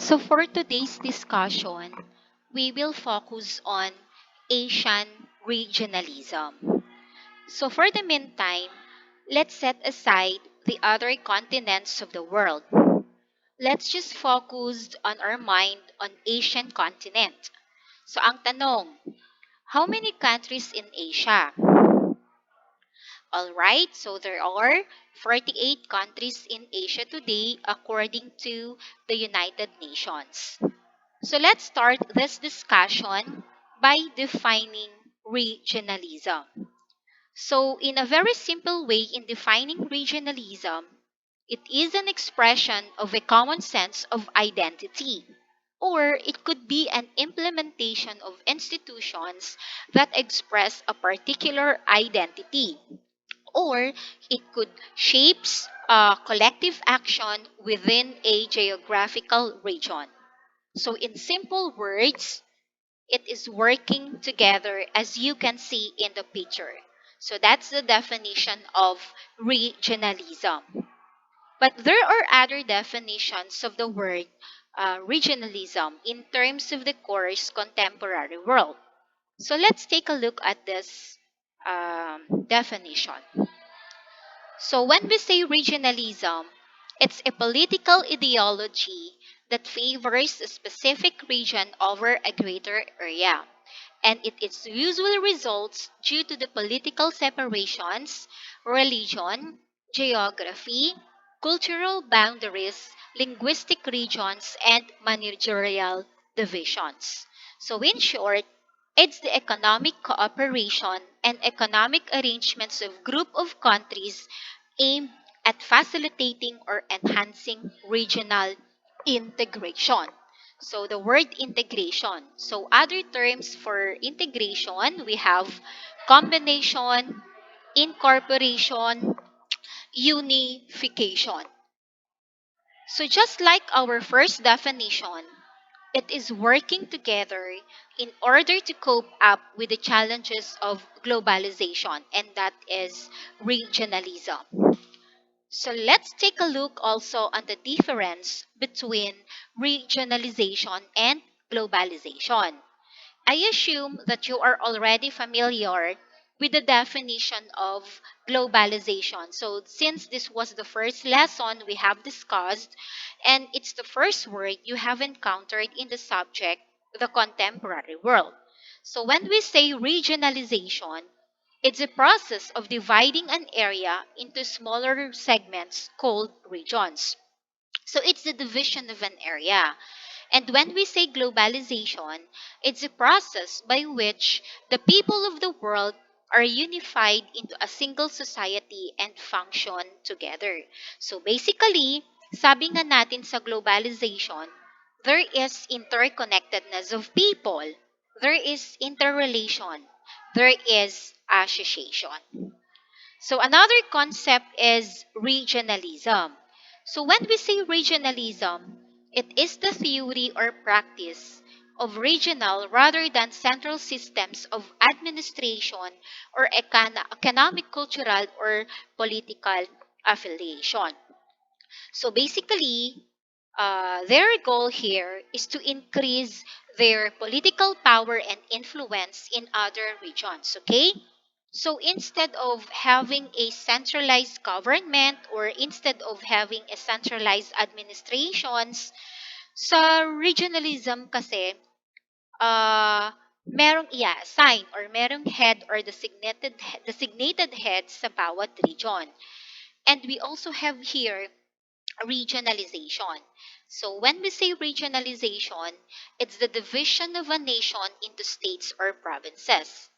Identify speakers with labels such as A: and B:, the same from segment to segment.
A: So, for today's discussion, we will focus on Asian regionalism. So, for the meantime, let's set aside the other continents of the world. Let's just focus on our mind on Asian continent. So, ang tanong, how many countries in Asia? Alright, so there are 48 countries in Asia today according to the United Nations. So let's start this discussion by defining regionalism. So, in a very simple way, in defining regionalism, it is an expression of a common sense of identity, or it could be an implementation of institutions that express a particular identity, or it could shapes collective action within a geographical region. So, in simple words, it is working together as you can see in the picture. So, that's the definition of regionalism. But there are other definitions of the word regionalism in terms of the course contemporary world. So, let's take a look at this definition. So, when we say regionalism, it's a political ideology that favors a specific region over a greater area, and it is usually results due to the political separations, religion, geography, cultural boundaries, linguistic regions, and managerial divisions. So, in short, it's the economic cooperation and economic arrangements of group of countries aimed at facilitating or enhancing regional integration. So the word integration. So other terms for integration, we have combination, incorporation, unification. So just like our first definition, it is working together in order to cope up with the challenges of globalization, and that is regionalism. So let's take a look also on the difference between regionalization and globalization. I assume that you are already familiar with the definition of globalization. So, since this was the first lesson we have discussed, and it's the first word you have encountered in the subject, the contemporary world. So, when we say regionalization, it's a process of dividing an area into smaller segments called regions. So, it's the division of an area. And when we say globalization, it's a process by which the people of the world are unified into a single society and function together. So basically, sabi nga natin sa globalization, there is interconnectedness of people, there is interrelation, there is association. So another concept is regionalism. So when we say regionalism, it is the theory or practice of regional rather than central systems of administration or economic, cultural, or political affiliation. So basically, their goal here is to increase their political power and influence in other regions. Okay? So instead of having a centralized government or instead of having a centralized administrations, sa regionalism kasi, merong i-assign or merong head or designated head sa bawat region. And we also have here regionalization. So when we say regionalization, it's the division of a nation into states or provinces.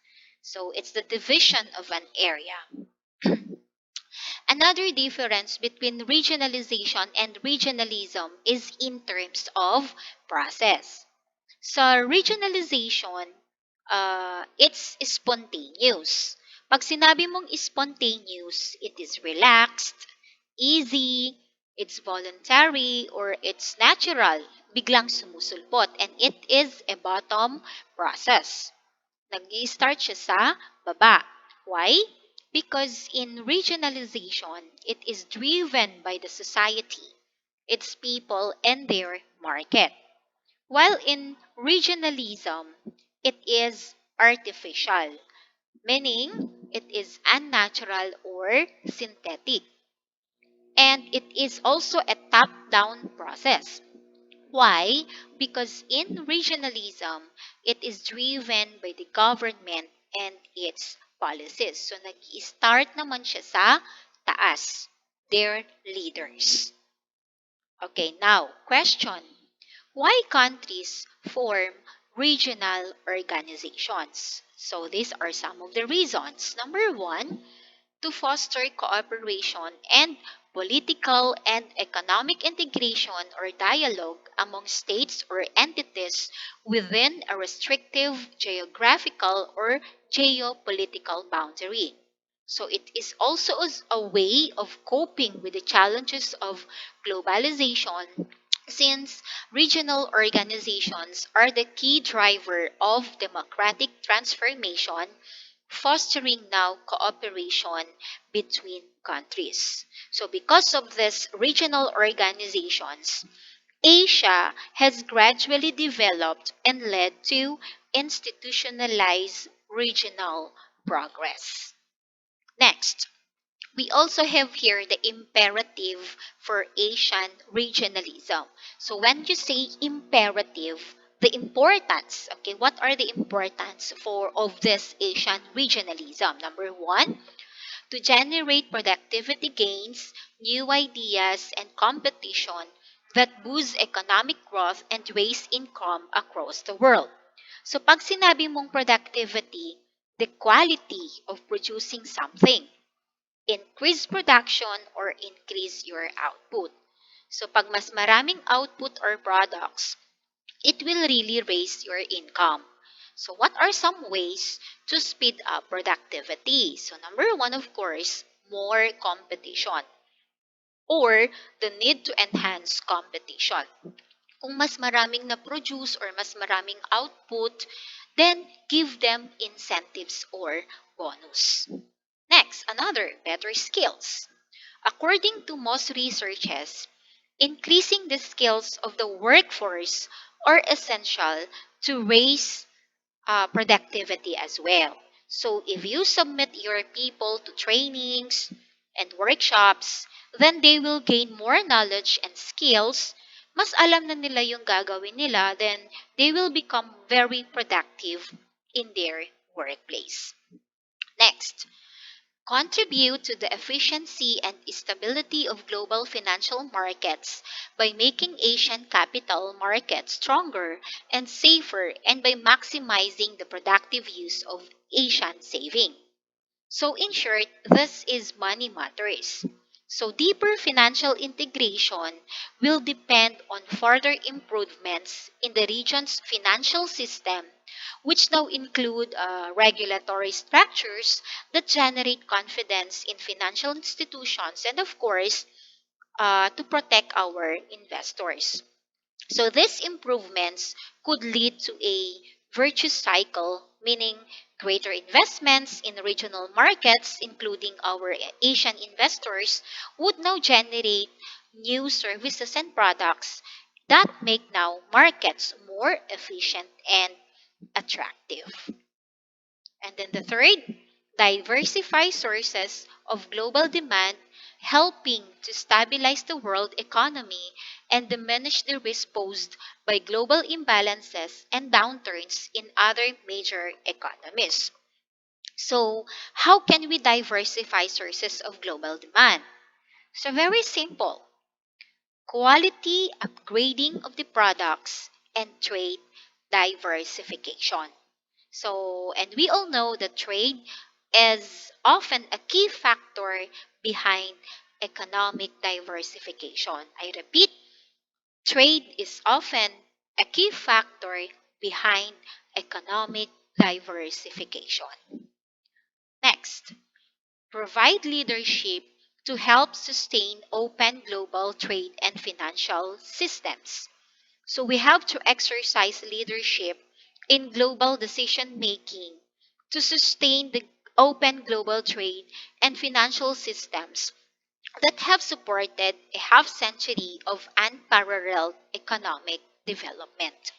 A: So it's the division of an area. Another difference between regionalization and regionalism is in terms of process. So regionalization, it's spontaneous. Pag sinabi mong spontaneous, it is relaxed, easy, it's voluntary, or it's natural, biglang sumusulpot, and it is a bottom process. Nag-i-start siya sa baba. Why? Because in regionalization, it is driven by the society. its people, and their market. While in regionalism, it is artificial, meaning it is unnatural or synthetic. And it is also a top down process. Why? Because in regionalism, it is driven by the government and its policies. So nag-start naman siya sa taas, their leaders. Okay, now, question. Why countries form regional organizations? So these are some of the reasons. Number one, to foster cooperation and political and economic integration or dialogue among states or entities within a restrictive geographical or geopolitical boundary. So it is also a way of coping with the challenges of globalization, since regional organizations are the key driver of democratic transformation, fostering now cooperation between countries. So, because of these regional organizations, Asia has gradually developed and led to institutionalized regional progress. Next, we also have here the imperative for Asian regionalism. So when you say imperative, the importance, okay, what are the importance for of this Asian regionalism? Number one, to generate productivity gains, new ideas, and competition that boost economic growth and raise income across the world. So pag sinabi mong productivity, the quality of producing something, increase production or increase your output. So pag mas maraming output or products, it will really raise your income. So what are some ways to speed up productivity? So number one, of course, more competition or the need to enhance competition. Kung mas maraming na-produce or mas maraming output, then give them incentives or bonus. Next, another, better skills. According to most researches, increasing the skills of the workforce are essential to raise productivity as well. So, if you submit your people to trainings and workshops, then they will gain more knowledge and skills. Mas alam na nila yung gagawin nila, then they will become very productive in their workplace. Next, contribute to the efficiency and stability of global financial markets by making Asian capital markets stronger and safer, and by maximizing the productive use of Asian saving. So, in short, this is money matters. So, deeper financial integration will depend on further improvements in the region's financial system, which now include regulatory structures that generate confidence in financial institutions, and, of course, to protect our investors. So these improvements could lead to a virtuous cycle, meaning greater investments in regional markets, including our Asian investors, would now generate new services and products that make now markets more efficient and attractive. And then the third, diversify sources of global demand, helping to stabilize the world economy and diminish the risk posed by global imbalances and downturns in other major economies. So, how can we diversify sources of global demand? So, very simple, quality upgrading of the products and trade diversification. So, and we all know that trade is often a key factor behind economic diversification. I repeat, trade is often a key factor behind economic diversification. Next, provide leadership to help sustain open global trade and financial systems. So we have to exercise leadership in global decision making to sustain the open global trade and financial systems that have supported a half century of unparalleled economic development.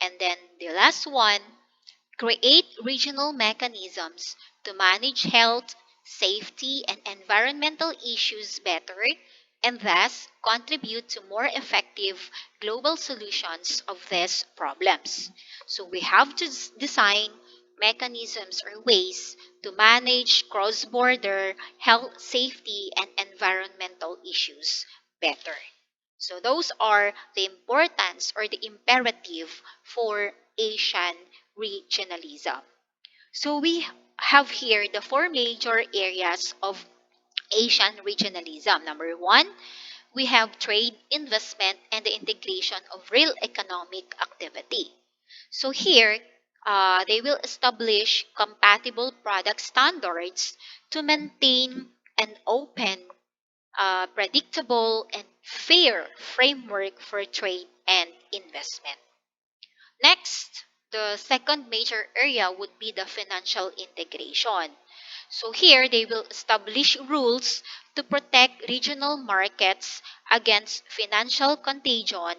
A: And then the last one, create regional mechanisms to manage health, safety, and environmental issues better, and thus contribute to more effective global solutions of these problems. So we have to design mechanisms or ways to manage cross-border health, safety, and environmental issues better. So those are the importance or the imperative for Asian regionalism. So we have here the four major areas of Asian regionalism. Number one, we have trade, investment, and the integration of real economic activity. So here, they will establish compatible product standards to maintain an open, predictable, and fair framework for trade and investment. Next, the second major area would be the financial integration. So here they will establish rules to protect regional markets against financial contagion,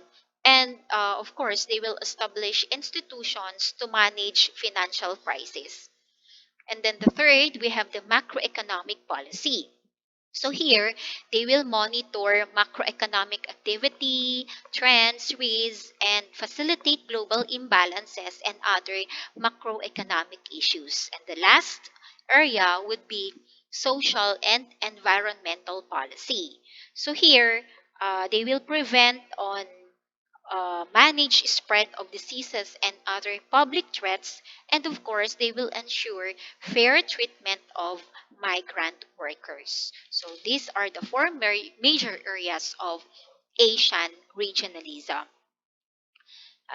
A: and of course they will establish institutions to manage financial crisis. And then the third, we have the macroeconomic policy. So here, they will monitor macroeconomic activity, trends, risks, and facilitate global imbalances and other macroeconomic issues. And the last area would be social and environmental policy. So here, they will prevent on manage spread of diseases and other public threats, and of course they will ensure fair treatment of migrant workers. So these are the four major areas of Asian regionalism.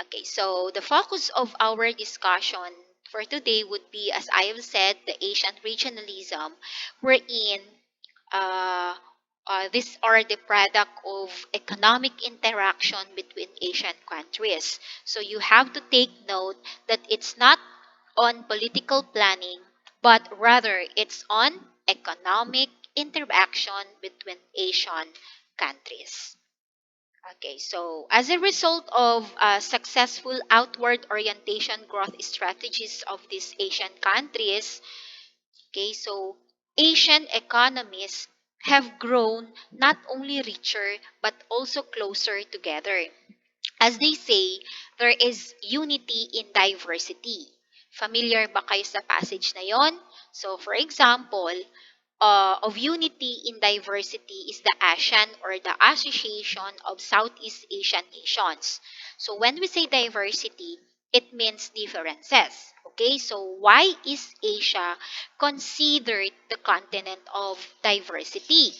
A: Okay, so the focus of our discussion for today would be, as I have said, the Asian regionalism, wherein uh, these are the product of economic interaction between Asian countries. So you have to take note that it's not on political planning, but rather it's on economic interaction between Asian countries. Okay, so as a result of successful outward orientation growth strategies of these Asian countries, okay, so Asian economies have grown not only richer but also closer together. As they say, there is unity in diversity. Familiar ba kayo sa passage na yon? So for example, of unity in diversity is the ASEAN or the Association of Southeast Asian Nations. So when we say diversity, it means differences. Okay, so why is Asia considered the continent of diversity?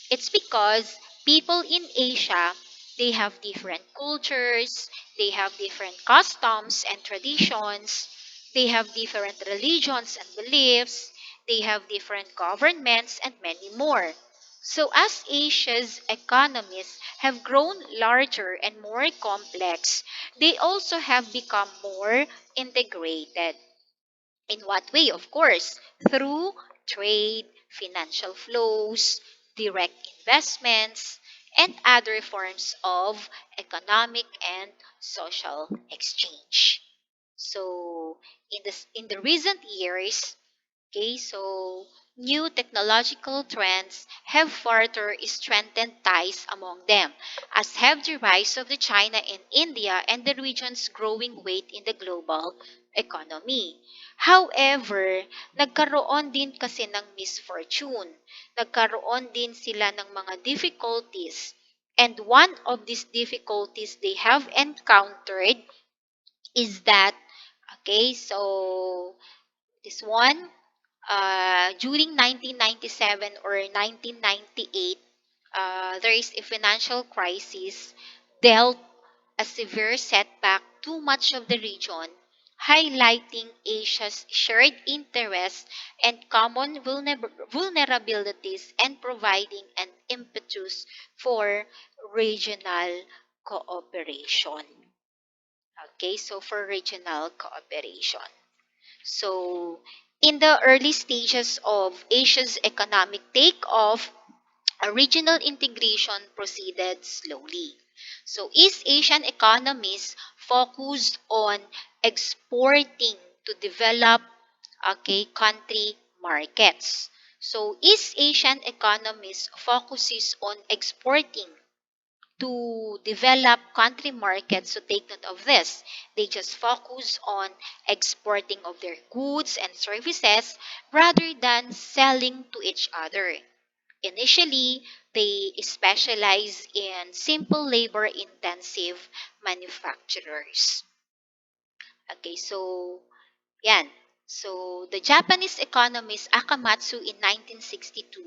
A: It's because people in Asia, they have different cultures, they have different customs and traditions, they have different religions and beliefs, they have different governments, and many more. So, as Asia's economies have grown larger and more complex, they also have become more integrated. In what way? Of course, through trade, financial flows, direct investments, and other forms of economic and social exchange. So, in the recent years, okay, so new technological trends have further strengthened ties among them, as have the rise of the China and India and the region's growing weight in the global economy. However, nagkaroon din kasi ng misfortune. Nagkaroon din sila ng mga difficulties. And one of these difficulties they have encountered is that, okay, so this one, during 1997 or 1998, there is a financial crisis dealt a severe setback to much of the region, highlighting Asia's shared interests and common vulnerabilities and providing an impetus for regional cooperation. Okay, so for regional cooperation. So, in the early stages of Asia's economic takeoff, regional integration proceeded slowly. So East Asian economies focused on exporting to develop country markets. So East Asian economies focuses on exporting to develop country markets. So take note of this. They just focus on exporting of their goods and services rather than selling to each other. Initially, they specialize in simple labor intensive manufacturers. Okay, so yan. So, the Japanese economist Akamatsu in 1962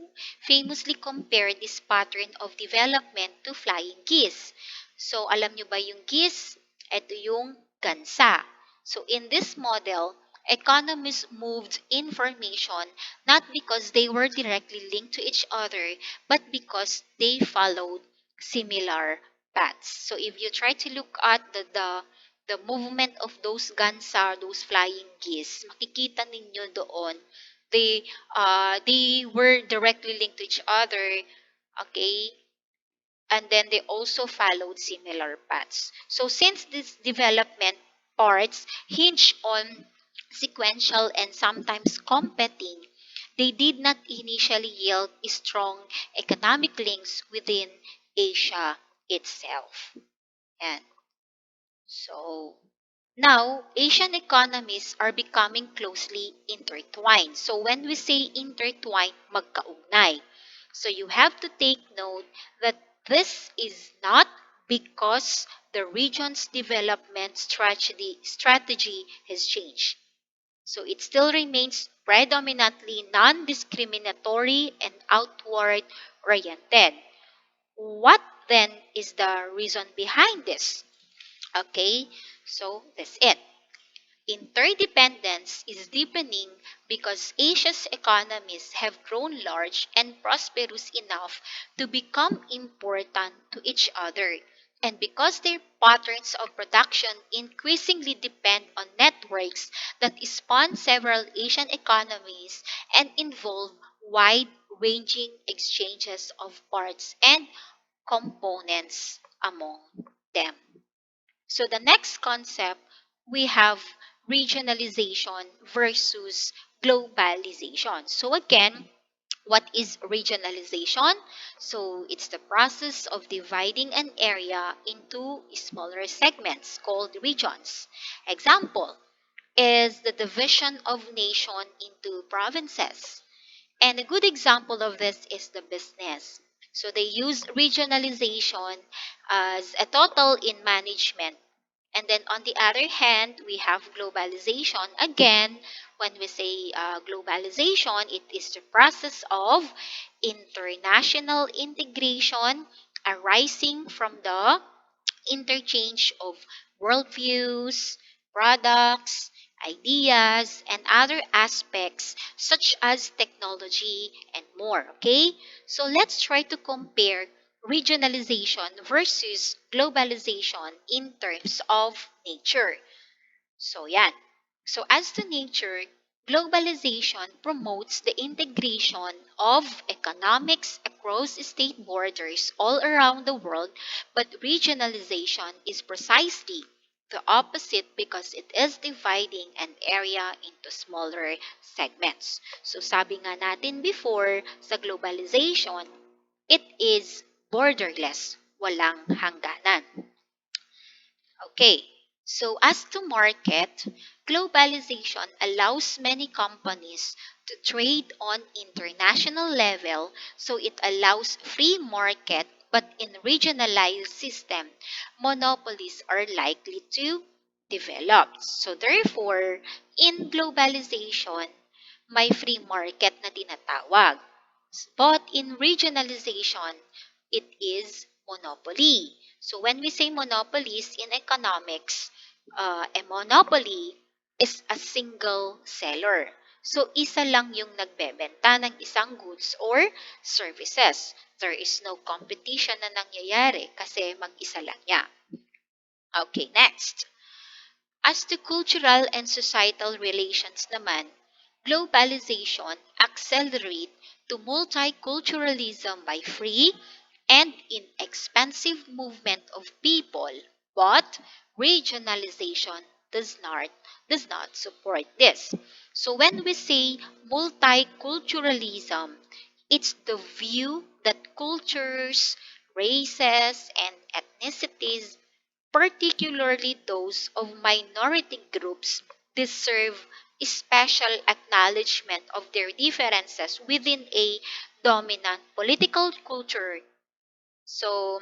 A: famously compared this pattern of development to flying geese. So, alam nyo ba yung geese? Ito yung gansa. So, in this model, economists moved information not because they were directly linked to each other, but because they followed similar paths. So, if you try to look at the movement of those gansa, those flying geese, makikita ninyo doon, they were directly linked to each other, okay? And then they also followed similar paths. So since this development parts hinge on sequential and sometimes competing, they did not initially yield strong economic links within Asia itself. And so now, Asian economies are becoming closely intertwined. So when we say intertwined, magkaugnay. So you have to take note that this is not because the region's development strategy has changed. So it still remains predominantly non-discriminatory and outward oriented. What then is the reason behind this? Okay, so that's it. Interdependence is deepening because Asia's economies have grown large and prosperous enough to become important to each other, and because their patterns of production increasingly depend on networks that span several Asian economies and involve wide ranging exchanges of parts and components among them. So the next concept, we have regionalization versus globalization. So again, what is regionalization? So it's the process of dividing an area into smaller segments called regions. Example is the division of nation into provinces. And a good example of this is the business. So they use regionalization as a total in management. And then on the other hand, we have globalization. Again, when we say globalization, it is the process of international integration arising from the interchange of worldviews, products, ideas, and other aspects such as technology and more. Okay? So let's try to compare regionalization versus globalization in terms of nature. So, yan. So, as to nature, globalization promotes the integration of economics across state borders all around the world, but regionalization is precisely the opposite because it is dividing an area into smaller segments. So, sabi nga natin before, sa globalization, it is borderless, walang hangganan. Okay, so as to market, globalization allows many companies to trade on international level, so it allows free market, but in regionalized system, monopolies are likely to develop. So therefore, in globalization, may free market na tinatawag. But in regionalization, it is monopoly. So when we say monopolies in economics, a monopoly is a single seller. So isa lang yung nagbebenta ng isang goods or services. There is no competition na nangyayari kasi mag-isa lang niya. Okay, next. As to cultural and societal relations naman, globalization accelerate to multiculturalism by free and inexpensive movement of people, but regionalization does not does not support this. So when we say multiculturalism, it's the view that cultures, races, and ethnicities, particularly those of minority groups, deserve special acknowledgement of their differences within a dominant political culture. So,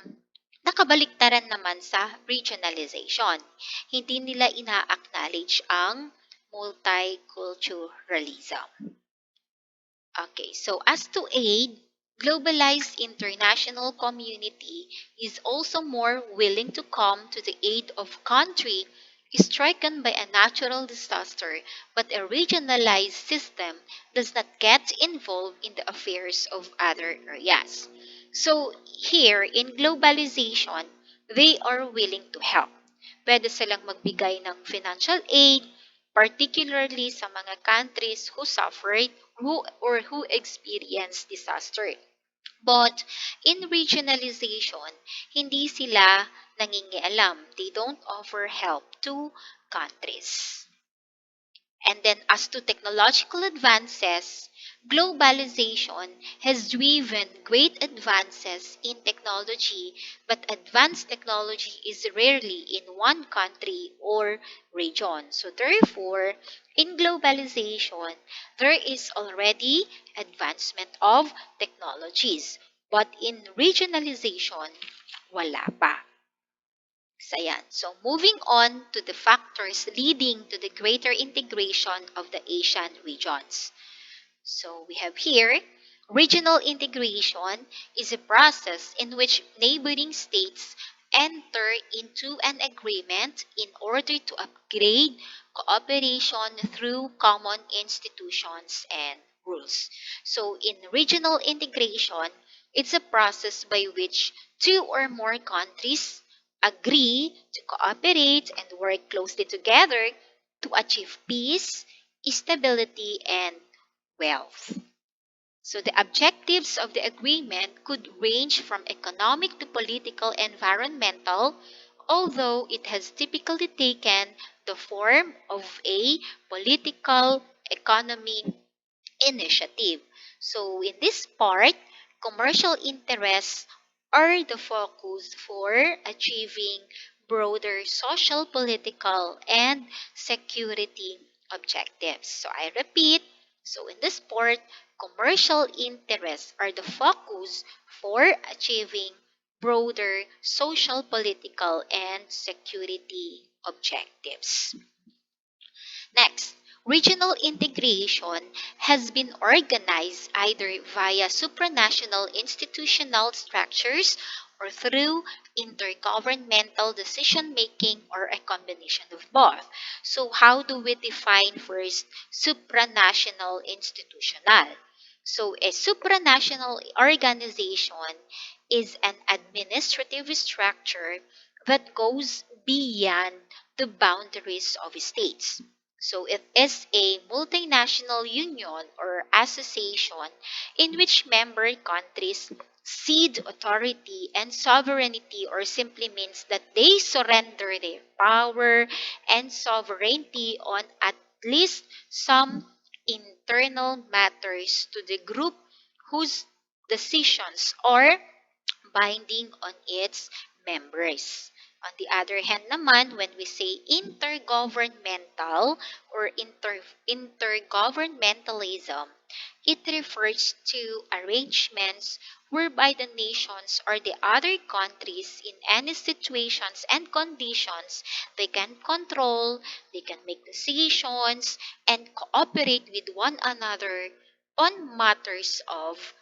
A: nakabaliktaran naman sa regionalization. Hindi nila ina-acknowledge ang multiculturalism. Okay, so as to aid, globalized international community is also more willing to come to the aid of country stricken by a natural disaster, but a regionalized system does not get involved in the affairs of other areas. So here in globalization, they are willing to help. Pwede silang magbigay ng financial aid, particularly sa mga countries who suffered who experience disaster. But in regionalization, hindi sila nangingialam. They don't offer help to countries. And then, as to technological advances, globalization has driven great advances in technology, but advanced technology is rarely in one country or region. So, therefore, in globalization, there is already advancement of technologies, but in regionalization, wala pa. So, ayan. So, moving on to the factors leading to the greater integration of the Asian regions. So, we have here regional integration is a process in which neighboring states enter into an agreement in order to upgrade cooperation through common institutions and rules. So, in regional integration, it's a process by which two or more countries agree to cooperate and work closely together to achieve peace, stability, and wealth. So the objectives of the agreement could range from economic to political, environmental, although it has typically taken the form of a political economy initiative. So in this part, commercial interests are the focus for achieving broader social, political, and security objectives. So I repeat, so in this part, commercial interests are the focus for achieving broader social, political, and security objectives. Next, regional integration has been organized either via supranational institutional structures or through intergovernmental decision making or a combination of both. So, how do we define first supranational institutional? So, a supranational organization is an administrative structure that goes beyond the boundaries of states. So it is a multinational union or association in which member countries cede authority and sovereignty, or simply means that they surrender their power and sovereignty on at least some internal matters to the group whose decisions are binding on its members. On the other hand naman, when we say intergovernmental or intergovernmentalism, it refers to arrangements whereby the nations or the other countries in any situations and conditions they can control, they can make decisions, and cooperate with one another on matters of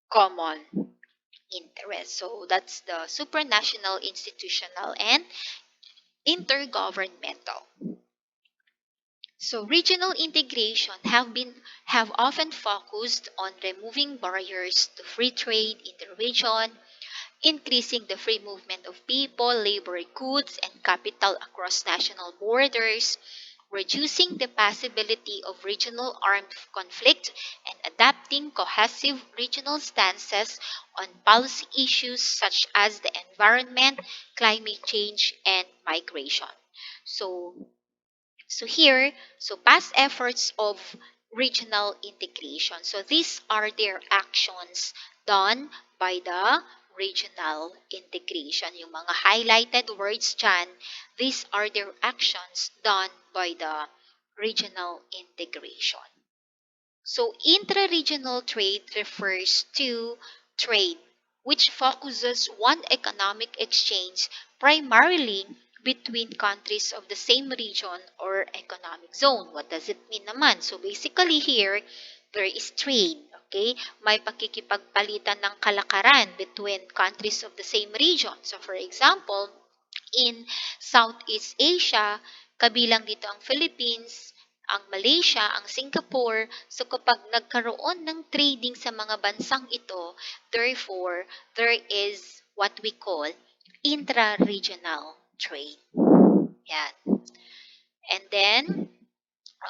A: common interest. So that's the supranational, institutional, and intergovernmental. So regional integration have often focused on removing barriers to free trade in the region, increasing the free movement of people, labor, goods, and capital across national borders, reducing the possibility of regional armed conflict, and adapting cohesive regional stances on policy issues such as the environment, climate change, and migration. So, so past efforts of regional integration. So these are their actions done by the regional integration. Yung mga highlighted words dyan, these are their actions done by the regional integration. So, intra-regional trade refers to trade which focuses on economic exchange primarily between countries of the same region or economic zone. What does it mean naman? So, basically here, there is trade. Okay? May pakikipagpalitan ng kalakaran between countries of the same region. So, for example, in Southeast Asia, kabilang dito ang Philippines, ang Malaysia, ang Singapore. So kapag nagkaroon ng trading sa mga bansang ito, therefore, there is what we call intra-regional trade. Yan. And then,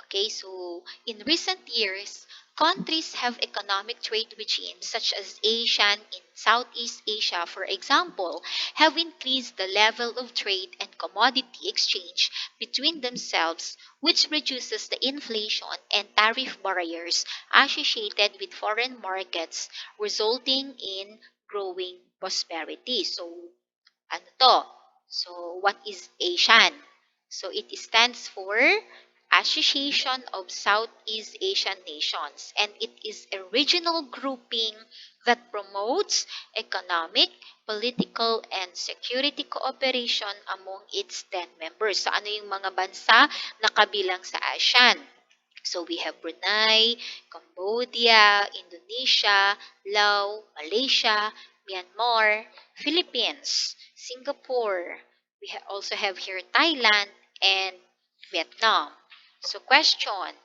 A: okay, so in recent years, countries have economic trade regimes such as ASEAN in Southeast Asia, for example, have increased the level of trade and commodity exchange between themselves, which reduces the inflation and tariff barriers associated with foreign markets, resulting in growing prosperity. So, ano to? So, what is ASEAN? So, it stands for Association of Southeast Asian Nations, and it is a regional grouping that promotes economic, political, and security cooperation among its 10 members. So, ano yung mga bansa na kabilang sa ASEAN? So we have Brunei, Cambodia, Indonesia, Laos, Malaysia, Myanmar, Philippines, Singapore. We also have here Thailand and Vietnam. So question,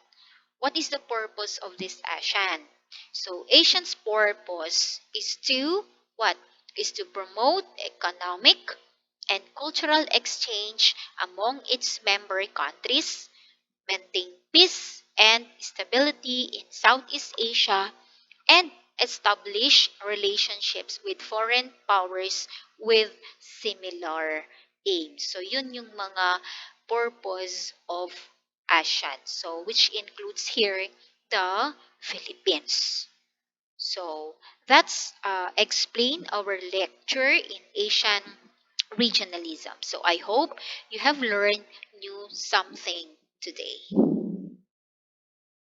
A: what is the purpose of this ASEAN? So Asian's purpose is to what? Is to promote economic and cultural exchange among its member countries, maintain peace and stability in Southeast Asia, and establish relationships with foreign powers with similar aims. So, yun yung mga purpose of ASEAN. So, which includes here the Philippines. So, that's explain our lecture in Asian regionalism. So, I hope you have learned new something today.